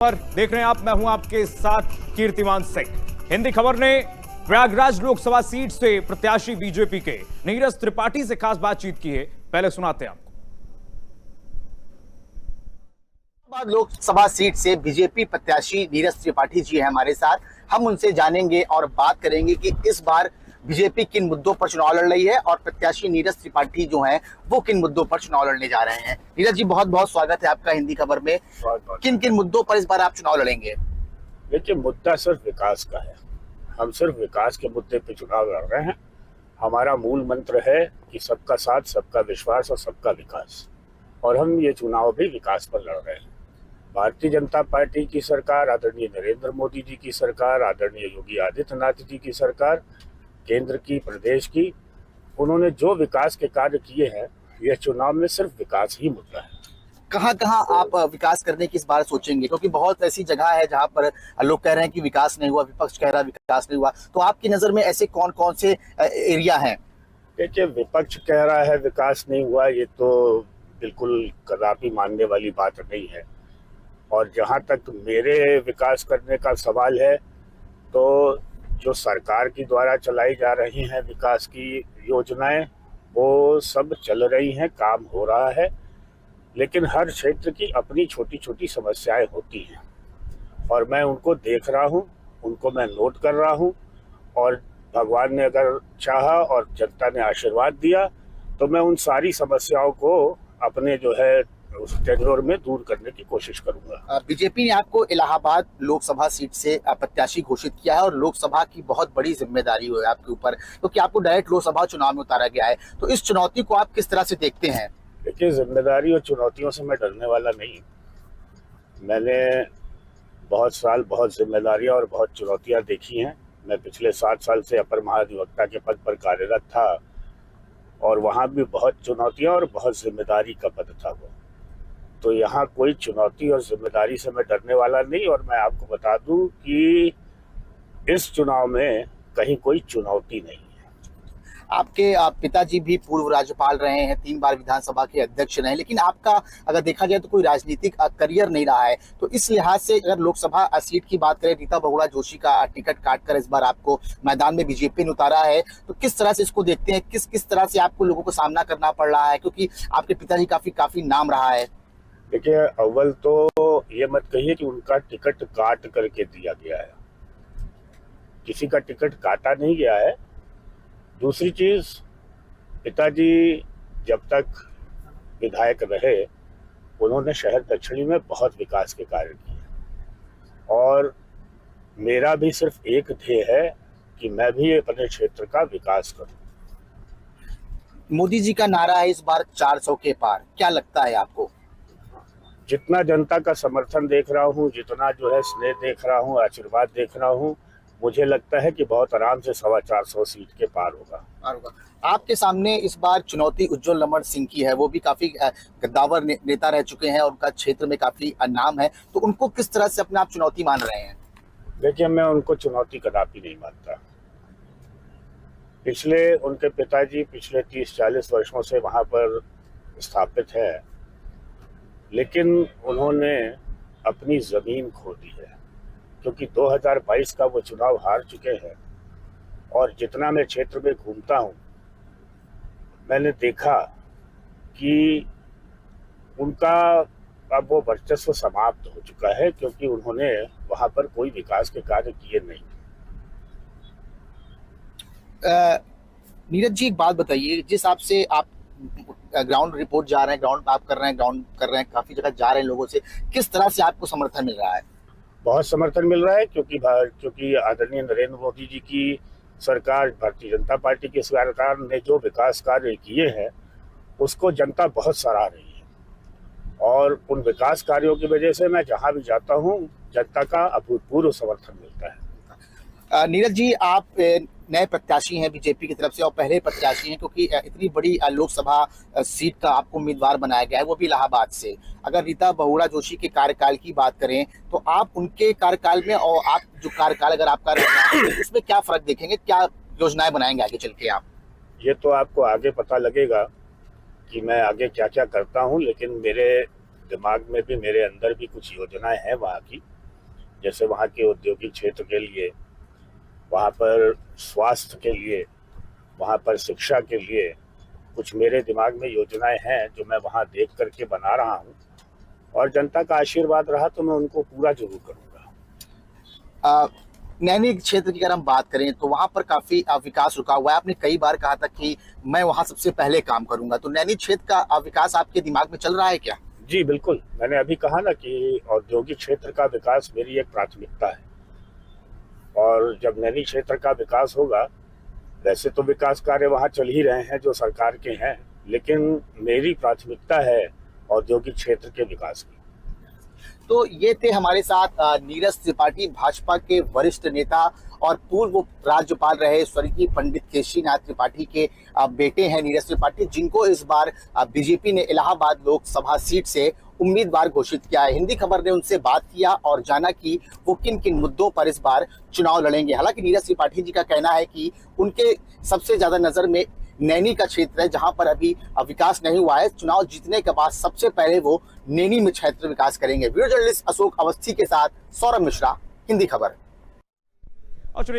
पर देख रहे हैं आप, मैं हूं आपके साथ कीर्तिमान सिंह। हिंदी खबर ने प्रयागराज लोकसभा सीट से प्रत्याशी बीजेपी के नीरज त्रिपाठी से खास बातचीत की है। पहले सुनाते हैं आपको। लोकसभा सीट से बीजेपी प्रत्याशी नीरज त्रिपाठी जी हैं हमारे साथ। हम उनसे जानेंगे और बात करेंगे कि इस बार बीजेपी किन मुद्दों पर चुनाव लड़ रही है और प्रत्याशी नीरज त्रिपाठी जो हैं वो किन मुद्दों पर चुनाव लड़ने जा रहे हैं। नीरज जी, बहुत बहुत स्वागत है आपका हिंदी खबर में। किन किन मुद्दों पर इस बार आप चुनाव लड़ेंगे? देखिए, मुद्दा सिर्फ विकास का है। हम सिर्फ विकास के मुद्दे पे चुनाव लड़ रहे हैं। हमारा मूल मंत्र है कि सबका साथ, सबका विश्वास और सबका विकास, और हम ये चुनाव भी विकास पर लड़ रहे हैं। भारतीय जनता पार्टी की सरकार, आदरणीय नरेंद्र मोदी जी की सरकार, आदरणीय योगी आदित्यनाथ जी की सरकार, केंद्र की, प्रदेश की, उन्होंने जो विकास के कार्य किए हैं, यह चुनाव में सिर्फ विकास ही मुद्दा है। कहाँ कहाँ आप विकास करने की इस बार सोचेंगे? क्योंकि बहुत ऐसी जगह है जहाँ पर लोग कह रहे हैं कि विकास नहीं हुआ, विपक्ष कह रहा है विकास नहीं हुआ, तो आपकी नजर में ऐसे कौन कौन से एरिया हैं? देखिए, विपक्ष कह रहा है विकास नहीं हुआ, ये तो बिल्कुल कदापि मानने वाली बात नहीं है। और जहाँ तक मेरे विकास करने का सवाल है, तो जो सरकार की द्वारा चलाई जा रही हैं विकास की योजनाएं, वो सब चल रही हैं, काम हो रहा है, लेकिन हर क्षेत्र की अपनी छोटी छोटी समस्याएं होती हैं और मैं उनको देख रहा हूं, उनको मैं नोट कर रहा हूं, और भगवान ने अगर चाहा और जनता ने आशीर्वाद दिया तो मैं उन सारी समस्याओं को अपने जो है उस टेन्योर में दूर करने की कोशिश करूंगा। बीजेपी ने आपको इलाहाबाद लोकसभा सीट से प्रत्याशी घोषित किया है और लोकसभा की बहुत बड़ी जिम्मेदारी है आपके ऊपर, तो क्या आपको डायरेक्ट लोकसभा चुनाव में उतारा गया है, तो इस चुनौती को आप किस तरह से देखते हैं? देखिए, जिम्मेदारी और चुनौतियों से मैं डरने वाला नहीं। मैंने बहुत साल बहुत जिम्मेदारियां और बहुत चुनौतियां देखी हैं। मैं पिछले 7 साल से अपर महाधिवक्ता के पद पर कार्यरत था और वहाँ भी बहुत चुनौतियां और बहुत जिम्मेदारी का पद था वो। तो यहाँ कोई चुनौती और जिम्मेदारी से मैं डरने वाला नहीं। और मैं आपको बता दूं कि इस चुनाव में कहीं कोई चुनौती नहीं है। आपके पिताजी भी पूर्व राज्यपाल रहे हैं, 3 बार विधानसभा के अध्यक्ष रहे, लेकिन आपका अगर देखा जाए तो कोई राजनीतिक करियर नहीं रहा है। तो इस लिहाज से अगर लोकसभा सीट की बात करें, रीता बहुगुणा जोशी का टिकट काटकर इस बार आपको मैदान में बीजेपी ने उतारा है, तो किस तरह से इसको देखते हैं? किस तरह से आपको लोगों को सामना करना पड़ रहा है, क्योंकि आपके पिताजी काफी नाम रहा है? देखिए, अव्वल तो ये मत कहिए कि उनका टिकट काट करके दिया गया है। किसी का टिकट काटा नहीं गया है। दूसरी चीज, पिताजी जब तक विधायक रहे, उन्होंने शहर दक्षिणी में बहुत विकास के कार्य किए और मेरा भी सिर्फ एक ध्येय है कि मैं भी अपने क्षेत्र का विकास करूं। मोदी जी का नारा है इस बार 400 के पार, क्या लगता है आपको? जितना जनता का समर्थन देख रहा हूँ, जितना जो है स्नेह देख रहा हूँ, आशीर्वाद देख रहा हूँ, मुझे लगता है कि बहुत आराम से 425 सीट के पार होगा। आपके सामने इस बार चुनौती उज्जवल रमण सिंह की है, वो भी काफी कद्दावर नेता रह चुके हैं और उनका क्षेत्र में काफी नाम है, तो उनको किस तरह से अपने आप चुनौती मान रहे हैं? देखिए, मैं उनको चुनौती कदापि नहीं मानता। उनके पिताजी पिछले 30-40 वर्षों से वहां पर स्थापित है, लेकिन उन्होंने अपनी जमीन खो दी है, क्योंकि 2022 का वो चुनाव हार चुके हैं। और जितना मैं क्षेत्र में घूमता हूं, मैंने देखा कि उनका अब वो वर्चस्व समाप्त हो चुका है, क्योंकि उन्होंने वहां पर कोई विकास के कार्य किए नहीं। नीरज जी, एक बात बताइए, जिस हिसाब से आप ग्राउंड रिपोर्ट जा रहे हैं, ग्राउंड कर रहे हैं, काफी जगह जा रहे हैं लोगों से, किस तरह से आपको समर्थन मिल रहा है? बहुत समर्थन मिल रहा है, क्योंकि आदरणीय नरेंद्र मोदी जी की सरकार, भारतीय जनता पार्टी की सरकार ने जो विकास कार्य किए हैं उसको जनता बहुत सराह रही है, और उन विकास कार्यों की वजह से मैं जहां भी जाता हूं, जनता का अभूतपूर्व समर्थन मिलता है। नीरज जी, आप नए प्रत्याशी हैं बीजेपी की तरफ से और पहले प्रत्याशी हैं, क्योंकि इतनी बड़ी लोकसभा सीट का आपको उम्मीदवार बनाया गया है, वो भी इलाहाबाद से। अगर रीता बहुगुणा जोशी के कार्यकाल की बात करें तो आप उनके कार्यकाल में और आप जो कार्यकाल अगर आपका उसमें क्या फर्क देखेंगे, क्या योजनाएं बनाएंगे आगे चल के आप? ये तो आपको आगे पता लगेगा कि मैं आगे क्या क्या करता हूँ, लेकिन मेरे दिमाग में भी, मेरे अंदर भी कुछ योजनाएं हैं वहाँ की। जैसे वहाँ के औद्योगिक क्षेत्र के लिए, वहाँ पर स्वास्थ्य के लिए, वहाँ पर शिक्षा के लिए कुछ मेरे दिमाग में योजनाएं हैं जो मैं वहाँ देख करके बना रहा हूँ, और जनता का आशीर्वाद रहा तो मैं उनको पूरा जरूर करूँगा। नैनी क्षेत्र की अगर हम बात करें तो वहां पर काफी विकास रुका हुआ है। आपने कई बार कहा था कि मैं वहां सबसे पहले काम करूंगा, तो नैनी क्षेत्र का विकास आपके दिमाग में चल रहा है क्या? जी बिल्कुल, मैंने अभी कहा ना कि औद्योगिक क्षेत्र का विकास मेरी एक प्राथमिकता है, और जब नैनी क्षेत्र का विकास होगा, वैसे तो विकास कार्य वहाँ चल ही रहे हैं जो सरकार के हैं, लेकिन मेरी प्राथमिकता है औद्योगिक क्षेत्र के विकास की। तो ये थे हमारे साथ नीरज त्रिपाठी, भाजपा के वरिष्ठ नेता और पूर्व राज्यपाल रहे स्वर्गीय पंडित केशरीनाथ त्रिपाठी के बेटे हैं नीरज त्रिपाठी, जिनको इस बार बीजेपी ने इलाहाबाद लोकसभा सीट से उम्मीदवार घोषित किया है। हिंदी खबर ने उनसे बात किया और जाना कि वो किन किन मुद्दों पर इस बार चुनाव लड़ेंगे। हालांकि नीरज त्रिपाठी जी का कहना है कि उनके सबसे ज्यादा नजर में नैनी का क्षेत्र है, जहां पर अभी विकास नहीं हुआ है। चुनाव जीतने के बाद सबसे पहले वो नैनी में क्षेत्र विकास करेंगे। वीडियो जर्नलिस्ट अशोक अवस्थी के साथ सौरभ मिश्रा, हिंदी खबर। और चलिए